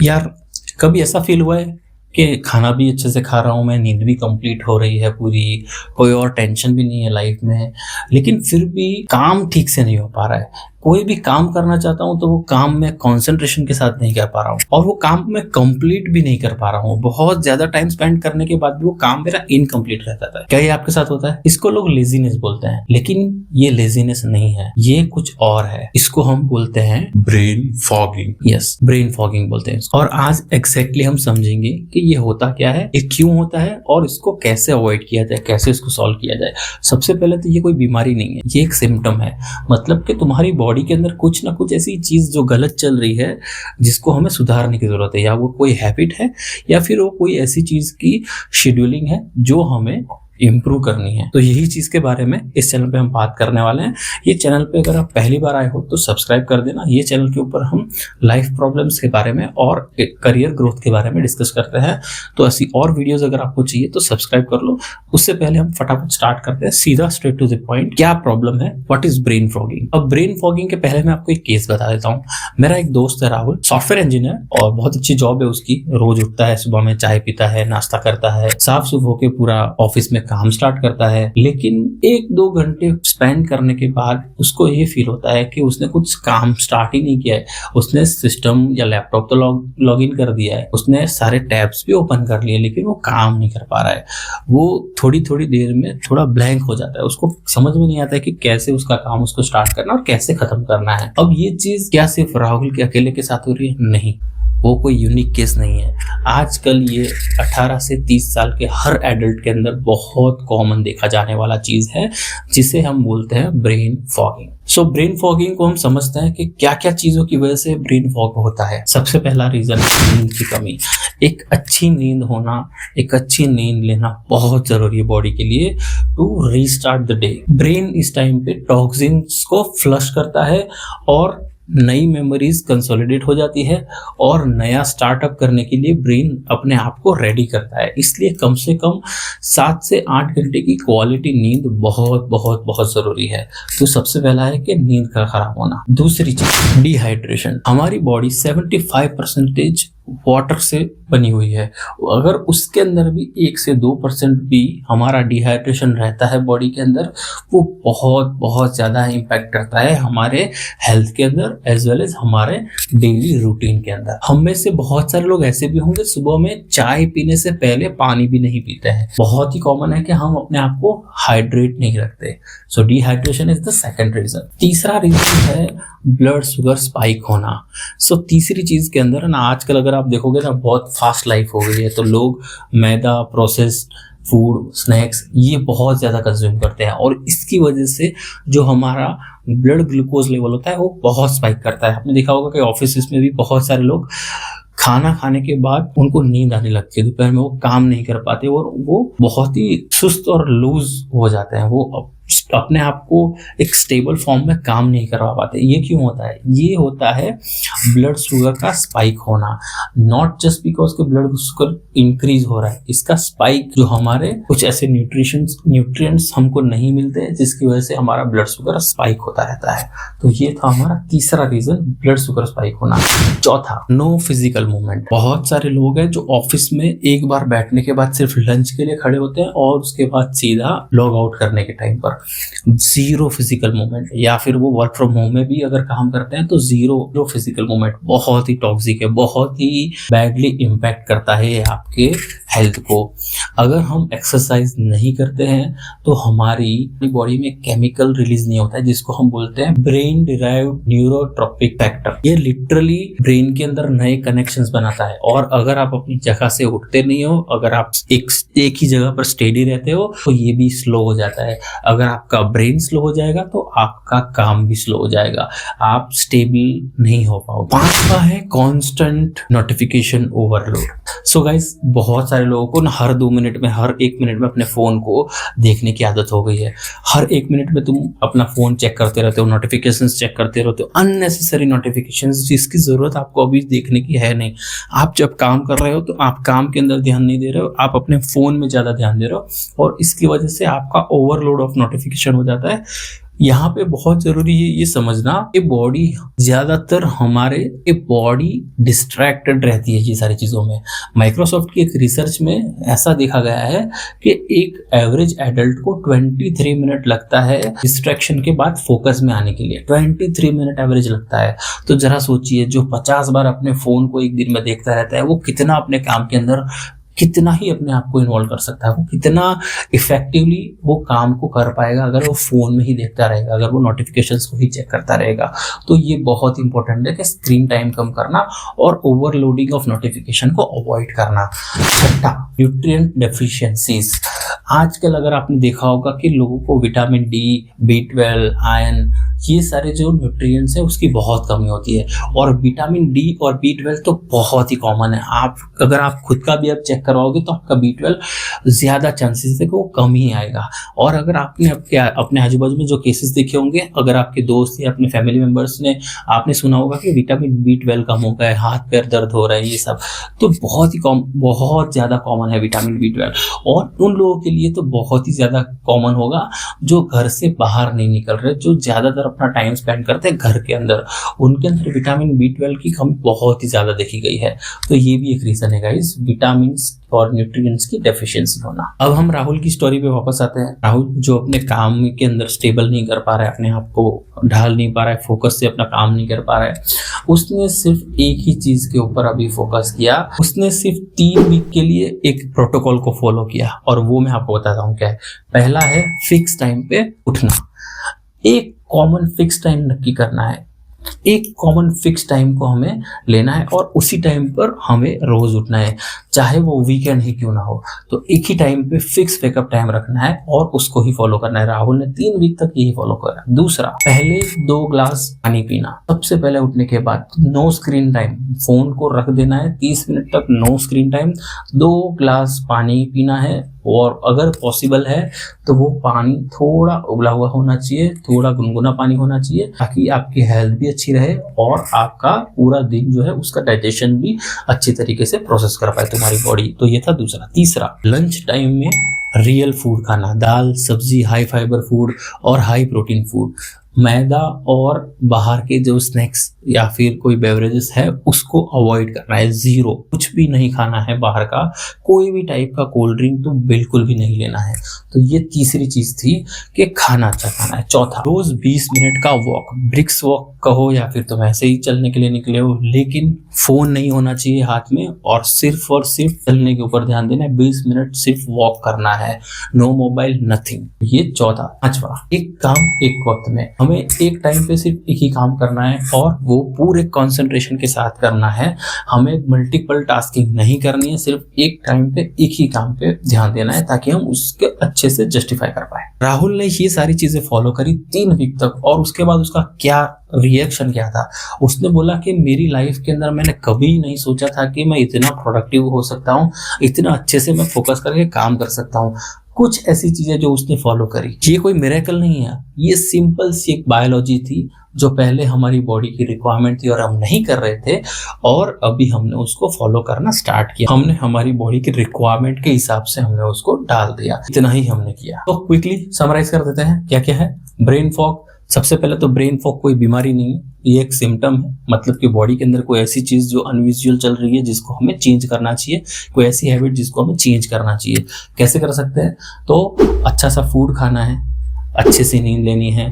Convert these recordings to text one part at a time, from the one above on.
यार कभी ऐसा फील हुआ है कि खाना भी अच्छे से खा रहा हूँ मैं, नींद भी कंप्लीट हो रही है पूरी, कोई और टेंशन भी नहीं है लाइफ में, लेकिन फिर भी काम ठीक से नहीं हो पा रहा है। कोई भी काम करना चाहता हूँ तो वो काम मैं कंसंट्रेशन के साथ नहीं कर पा रहा हूँ, और वो काम मैं कंप्लीट भी नहीं कर पा रहा हूँ। बहुत ज्यादा टाइम स्पेंड करने के बाद भी वो काम मेरा इनकम्प्लीट रहता था। क्या ये आपके साथ होता है? इसको लोग लेजीनेस बोलते हैं, लेकिन ये लेजीनेस नहीं है, ये कुछ और है। इसको हम बोलते हैं brain fogging. Yes, brain fogging बोलते हैं। और आज एग्जैक्टली हम समझेंगे कि ये होता क्या है, ये क्यों होता है, और इसको कैसे अवॉइड किया जाए, कैसे इसको सॉल्व किया जाए। सबसे पहले तो ये कोई बीमारी नहीं है, ये एक सिम्टम है। मतलब कि तुम्हारी बॉडी के अंदर कुछ ना कुछ ऐसी चीज जो गलत चल रही है जिसको हमें सुधारने की जरूरत है, या वो कोई हैबिट है, या फिर वो कोई ऐसी चीज की शेड्यूलिंग है जो हमें इम्प्रूव करनी है। तो यही चीज के बारे में इस चैनल पे हम बात करने वाले हैं। ये चैनल पे अगर आप पहली बार आए हो तो सब्सक्राइब कर देना। ये चैनल के ऊपर हम लाइफ प्रॉब्लम्स के बारे में और करियर ग्रोथ के बारे में डिस्कस करते हैं। तो ऐसी और वीडियोस अगर आपको चाहिए तो सब्सक्राइब कर लो। उससे पहले हम फटाफट स्टार्ट करते हैं, सीधा स्ट्रेट टू द पॉइंट। क्या प्रॉब्लम है, व्हाट इज ब्रेन फॉगिंग? अब ब्रेन फॉगिंग के पहले मैं आपको एक केस बता देता हूँ। मेरा एक दोस्त है राहुल, सॉफ्टवेयर इंजीनियर, और बहुत अच्छी जॉब है उसकी। रोज उठता है, सुबह में चाय पीता है, नाश्ता करता है, साफ सुफ होके पूरा ऑफिस में काम स्टार्ट करता है। लेकिन 1-2 घंटे स्पेंड करने के बाद उसको ये फील होता है कि उसने कुछ काम स्टार्ट ही नहीं किया है। उसने सिस्टम या लैपटॉप तो लॉग इन कर दिया है, उसने सारे टैब्स भी ओपन कर लिए, लेकिन वो काम नहीं कर पा रहा है। वो थोड़ी थोड़ी देर में थोड़ा ब्लैंक हो जाता है, उसको समझ में नहीं आता है कि कैसे उसका काम उसको स्टार्ट करना और कैसे खत्म करना है। अब ये चीज क्या सिर्फ राहुल के अकेले के साथ हो रही है? नहीं, वो कोई यूनिक केस नहीं है। आजकल ये 18 से 30 साल के हर एडल्ट के अंदर बहुत कॉमन देखा जाने वाला चीज है, जिसे हम बोलते हैं brain fogging. So brain fogging को हम समझते हैं कि क्या क्या चीजों की वजह से ब्रेन फॉग होता है। सबसे पहला रीजन है नींद की कमी। एक अच्छी नींद होना, एक अच्छी नींद लेना बहुत जरूरी है बॉडी के लिए, to restart the day. Brain इस टाइम पे टॉक्सिन्स को फ्लश करता है और नई मेमोरीज कंसोलिडेट हो जाती है, और नया स्टार्टअप करने के लिए ब्रेन अपने आप को रेडी करता है। इसलिए कम से कम 7 से 8 घंटे की क्वालिटी नींद बहुत बहुत बहुत जरूरी है। तो सबसे पहला है कि नींद का खराब होना। दूसरी चीज डिहाइड्रेशन। हमारी बॉडी 75% वाटर से बनी हुई है। अगर उसके अंदर भी 1 से 2% भी हमारा डिहाइड्रेशन रहता है बॉडी के अंदर, वो बहुत बहुत ज्यादा इम्पैक्ट करता है हमारे हेल्थ के अंदर एज वेल एज हमारे डेली रूटीन के अंदर। हम में से बहुत सारे लोग ऐसे भी होंगे सुबह में चाय पीने से पहले पानी भी नहीं पीते हैं। बहुत ही कॉमन है कि हम अपने आप को हाइड्रेट नहीं रखते। So dehydration is the second reason. तीसरा रीजन है ब्लड शुगर स्पाइक होना। सो तीसरी चीज के अंदर ना, आजकल अगर आप देखोगे ना, बहुत फास्ट लाइफ हो गई है, तो लोग मैदा, प्रोसेस्ड फूड, स्नैक्स ये बहुत ज्यादा कंज्यूम करते हैं, और इसकी वजह से जो हमारा ब्लड ग्लूकोज लेवल होता है वो बहुत स्पाइक करता है। आपने देखा होगा कि ऑफिस में भी बहुत सारे लोग खाना खाने के बाद उनको नींद आने लगती है, दोपहर में वो काम नहीं कर पाते और वो बहुत ही सुस्त और लूज हो जाते हैं। वो अपने आप को एक स्टेबल फॉर्म में काम नहीं करवा पाते। ये क्यों होता है? ये होता है ब्लड शुगर का स्पाइक होना। नॉट जस्ट बिकॉज के ब्लड शुगर इंक्रीज हो रहा है, इसका स्पाइक जो हमारे कुछ ऐसे न्यूट्रिएंट्स हमको नहीं मिलते, जिसकी वजह से हमारा ब्लड शुगर स्पाइक होता रहता है। तो ये था हमारा तीसरा रीजन, ब्लड शुगर स्पाइक होना। चौथा, नो फिजिकल मूवमेंट। बहुत सारे लोग हैं जो ऑफिस में एक बार बैठने के बाद सिर्फ लंच के लिए खड़े होते हैं, और उसके बाद सीधा लॉग आउट करने के टाइम पर जीरो फिजिकल मूवमेंट, या फिर वो वर्क फ्रॉम होम में भी अगर काम करते हैं तो जीरो फिजिकल मूवमेंट। बहुत ही टॉक्सिक है, बहुत ही बैडली इम्पैक्ट करता है आपके हेल्थ को। अगर हम एक्सरसाइज नहीं करते हैं तो हमारी बॉडी में केमिकल रिलीज नहीं होता है, जिसको हम बोलते हैं ब्रेन डिराइव्ड न्यूरोट्रॉपिक फैक्टर। ये लिटरली ब्रेन के अंदर नए कनेक्शंस बनाता है, और अगर आप अपनी जगह से उठते नहीं हो, अगर आप एक ही जगह पर स्टेडी रहते हो, तो ये भी स्लो हो जाता है। अगर आपका ब्रेन स्लो हो जाएगा तो आपका काम भी स्लो हो जाएगा, आप स्टेबल नहीं हो पाओगे। पांचवा है constant notification overload. So guys, बहुत सारे लोगों को ना हर 2 मिनट में, हर 1 मिनट में अपने फोन को देखने की आदत हो गई है। हर 1 मिनट में तुम अपना फोन चेक करते रहते हो, नोटिफिकेशंस चेक करते रहते हो, अननेसेसरी नोटिफिकेशंस जिसकी जरूरत आपको अभी देखने की है नहीं। आप जब काम कर रहे हो तो आप काम के अंदर ध्यान नहीं दे रहे हो, आप अपने फोन में ज्यादा ध्यान दे रहे हो, और इसकी वजह से आपका ओवरलोड ऑफ नोटिफिकेशन हो जाता है, यहाँ पे बहुत जरूरी है ये समझना कि बॉडी ज्यादातर हमारे बॉडी डिस्ट्रैक्टेड रहती है ये सारी चीजों में। माइक्रोसॉफ्ट की एक रिसर्च में ऐसा देखा गया है कि एक एवरेज एडल्ट को 23 मिनट लगता है डिस्ट्रैक्शन के बाद फोकस में आने के लिए। 23 मिनट एवरेज लगता है। तो जरा सोचिए, जो 50 बार अपने फोन को एक दिन में देखता रहता है, वो कितना अपने काम के अंदर कितना ही अपने आप को इन्वॉल्व कर सकता है, वो कितना इफेक्टिवली वो काम को कर पाएगा अगर वो फोन में ही देखता रहेगा, अगर वो नोटिफिकेशंस को ही चेक करता रहेगा। तो ये बहुत इंपॉर्टेंट है कि स्क्रीन टाइम कम करना और ओवरलोडिंग ऑफ नोटिफिकेशन को अवॉइड करना। छठा, न्यूट्रिएंट डेफिशिएंसीज। आजकल अगर आपने देखा होगा कि लोगों को विटामिन डी, B12, आयरन, ये सारे जो न्यूट्रिएंट्स हैं उसकी बहुत कमी होती है। और विटामिन डी और B12 तो बहुत ही कॉमन है। अगर आप खुद का भी अब चेक करवाओगे तो आपका B12 ज्यादा चांसेस है कि वो कम ही आएगा। और अगर आपने अपने आजू बाजू में जो केसेस देखे होंगे, अगर आपके दोस्त या अपने फैमिली मेंबर्स ने, आपने सुना होगा कि विटामिन B12 कम हो गया है, हाथ पैर दर्द हो रहा है, ये सब तो बहुत ज्यादा कॉमन है विटामिन B12। और उन लोगों के लिए तो बहुत ही ज्यादा कॉमन होगा जो घर से बाहर नहीं निकल रहे, जो ज्यादातर अपना टाइम स्पेंड करते हैं घर के अंदर, उनके अंदर विटामिन B12 की कमी बहुत ही ज्यादा देखी गई है। तो ये भी एक रीजन है गाइस, विटामिन और न्यूट्रिएंट्स की डेफिशिएंसी होना। अब हम राहुल की स्टोरी पे वापस आते हैं। राहुल जो अपने काम के अंदर स्टेबल नहीं कर पा रहा है, अपने आप को ढाल नहीं पा रहा है, फोकस से अपना काम नहीं कर पा रहा है, उसने सिर्फ एक ही चीज के ऊपर अभी फोकस किया। उसने सिर्फ 3 वीक के लिए एक प्रोटोकॉल को फॉलो किया, और वो मैं आपको बताता हूँ क्या है। पहला है फिक्स टाइम पे उठना। एक कॉमन फिक्स टाइम नक्की करना है, एक कॉमन फिक्स टाइम को हमें लेना है और उसी टाइम पर हमें रोज उठना है, चाहे वो वीकेंड ही क्यों ना हो। तो एक ही टाइम पे फिक्स वेकअप टाइम रखना है और उसको ही फॉलो करना है। राहुल ने 3 वीक तक यही फॉलो करा। दूसरा, पहले 2 ग्लास पानी पीना। सबसे पहले उठने के बाद नो स्क्रीन टाइम, फोन को रख देना है 30 मिनट तक, नो स्क्रीन टाइम, 2 ग्लास पानी पीना है। और अगर पॉसिबल है तो वो पानी थोड़ा उबला हुआ होना चाहिए, थोड़ा गुनगुना पानी होना चाहिए, ताकि आपकी हेल्थ भी अच्छी रहे और आपका पूरा दिन जो है उसका डाइजेशन भी अच्छी तरीके से प्रोसेस कर पाए तुम्हारी बॉडी। तो ये था दूसरा। तीसरा, लंच टाइम में रियल फूड खाना, दाल सब्जी, हाई फाइबर फूड और हाई प्रोटीन फूड। मैदा और बाहर के जो स्नैक्स या फिर कोई बेवरेजेस है उसको अवॉइड करना है। 0, कुछ भी नहीं खाना है बाहर का, कोई भी टाइप का कोल्ड ड्रिंक तो बिल्कुल भी नहीं लेना है। तो ये तीसरी चीज थी कि खाना अच्छा खाना है। चौथा, रोज 20 मिनट का वॉक, ब्रिक्स वॉक कहो या फिर तुम ऐसे ही चलने के लिए निकले हो, लेकिन फोन नहीं होना चाहिए हाथ में और सिर्फ चलने के ऊपर ध्यान देना है। 20 मिनट सिर्फ वॉक करना है, नो मोबाइल, नथिंग। ये चौथा। पांचवा, एक काम एक वक्त में। हमें एक टाइम पे सिर्फ एक ही काम करना है और वो पूरे कंसंट्रेशन के साथ करना है। हमें मल्टीपल टास्किंग नहीं करनी है, सिर्फ एक टाइम पे एक ही काम पे ध्यान देना है ताकि हम उसके अच्छे से जस्टिफाई कर पाए। राहुल ने ये सारी चीजें फॉलो करी 3 वीक तक और उसके बाद उसका क्या रिएक्शन क्या था। उसने बोला कि मेरी लाइफ के अंदर मैंने कभी नहीं सोचा था कि मैं इतना प्रोडक्टिव हो सकता हूँ, इतना अच्छे से मैं फोकस करके काम कर सकता हूँ। कुछ ऐसी चीजें जो उसने फॉलो करी, ये कोई मिरेकल नहीं है, ये सिंपल सी एक बायोलॉजी थी जो पहले हमारी बॉडी की रिक्वायरमेंट थी और हम नहीं कर रहे थे, और अभी हमने उसको फॉलो करना स्टार्ट किया। हमने हमारी बॉडी की रिक्वायरमेंट के हिसाब से हमने उसको डाल दिया। इतना ही हमने किया। तो क्विकली समराइज कर देते हैं क्या क्या है। ब्रेन फॉग, सबसे पहले तो ब्रेन फॉग कोई बीमारी नहीं है, ये एक सिम्टम है। मतलब कि बॉडी के अंदर कोई ऐसी चीज जो अनविजुअल चल रही है जिसको हमें चेंज करना चाहिए, कोई ऐसी हैबिट जिसको हमें चेंज करना चाहिए। कैसे कर सकते हैं? तो अच्छा सा फूड खाना है, अच्छे से नींद लेनी है,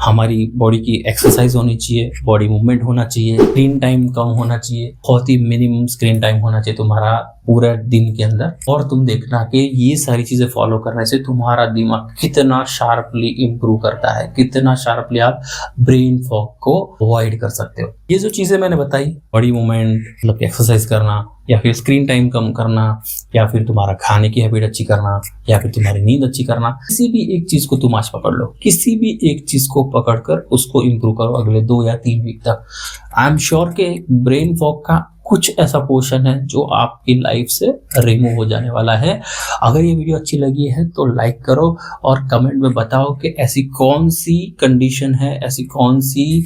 हमारी बॉडी की एक्सरसाइज होनी चाहिए, बॉडी मूवमेंट होना चाहिए, स्क्रीन टाइम कम होना चाहिए, बहुत ही मिनिमम स्क्रीन टाइम होना चाहिए तुम्हारा पूरा दिन के अंदर। और तुम देखना कि ये सारी चीजें फॉलो करने से तुम्हारा दिमाग कितना शार्पली इंप्रूव करता है, कितना शार्पली आप ब्रेन फॉग को अवॉइड कर सकते हो। ये जो चीजें मैंने बताई, बॉडी मूवमेंट, मतलब एक्सरसाइज करना, या फिर स्क्रीन टाइम कम करना, या फिर तुम्हारा खाने की हैबिट अच्छी करना, या फिर तुम्हारी नींद अच्छी करना, किसी भी एक चीज को तुम आज पकड़ लो, किसी भी एक चीज को पकड़कर उसको इंप्रूव करो अगले 2 या 3 वीक तक। आई एम श्योर के ब्रेन फॉग का कुछ ऐसा पोर्शन है जो आपकी लाइफ से रिमूव हो जाने वाला है। अगर ये वीडियो अच्छी लगी है तो लाइक करो और कमेंट में बताओ कि ऐसी कौन सी कंडीशन है, ऐसी कौन सी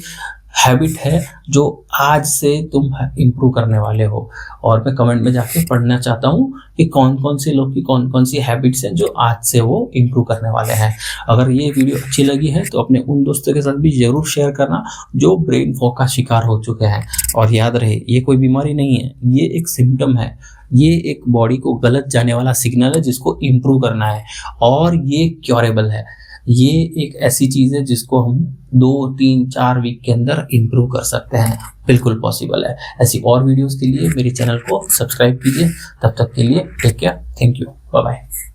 हैबिट है जो आज से तुम इम्प्रूव करने वाले हो। और मैं कमेंट में जाके पढ़ना चाहता हूँ कि कौन कौन से लोग की कौन कौन सी हैबिट्स हैं जो आज से वो इम्प्रूव करने वाले हैं। अगर ये वीडियो अच्छी लगी है तो अपने उन दोस्तों के साथ भी जरूर शेयर करना जो ब्रेन फॉग का शिकार हो चुके हैं। और याद रहे, ये कोई बीमारी नहीं है, ये एक सिम्टम है, ये एक बॉडी को गलत जाने वाला सिग्नल है जिसको इम्प्रूव करना है, और ये क्योरेबल है। ये एक ऐसी चीज़ है जिसको हम 2, 3, 4 वीक के अंदर इम्प्रूव कर सकते हैं, बिल्कुल पॉसिबल है। ऐसी और वीडियोस के लिए मेरे चैनल को सब्सक्राइब कीजिए। तब तक के लिए take care, thank you, bye bye.